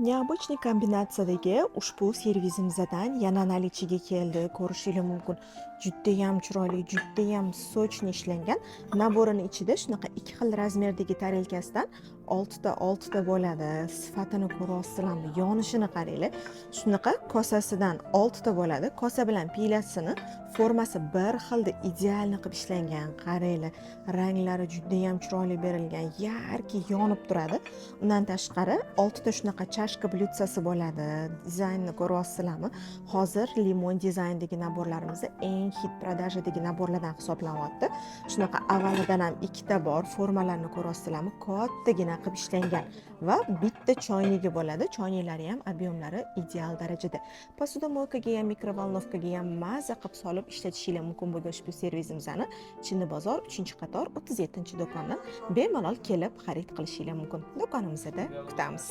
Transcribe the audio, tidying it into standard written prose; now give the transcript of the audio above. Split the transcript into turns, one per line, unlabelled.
Необычный kombinatsiyadagi ushbu servisimizdan yana наличиеga keldi. Ko'rishingiz mumkin. Judayam chiroyli, judayam sochni ishlangan. Naborini ichida shunaqa ikki xil razmerdagi tarelkasidan 6 ta bo'ladi. Sifatini ko'ryapsizlarmi? Yonishini qaranglar. Shunaqa kosasidan 6 ta bo'ladi. Kosa bilan pilasini formasi bir xilda idealni qilib ishlangan. Qaranglar, ranglari judayam chiroyli berilgan, yarki yonib turadi. Undan tashqari 6 ta shunaqa chashka blyutsasi bo'ladi. Dizaynni ko'ryapsizlarmi? Hozir limon dizayndagi naborlarimiz eng hit продажадagi naborlardan hisoblanyapti. Shunaqa avvalidan ham ikkita bor, formalarni ko'ryapsizlarmi? Kattagina qilib ishlangan va bitta choynigi bo'ladi. Choyniklari ham объемlari ideal darajada. Посудомойкаga ham, mikrovolnovkaga ham maza qilib solib ishlatishingiz mumkin bo'lgan ushbu servizimizni Chinni bozor 3-qator 37-do'kondan bemalol kelib xarid qilishingiz mumkin. Do'konimizda kutamiz.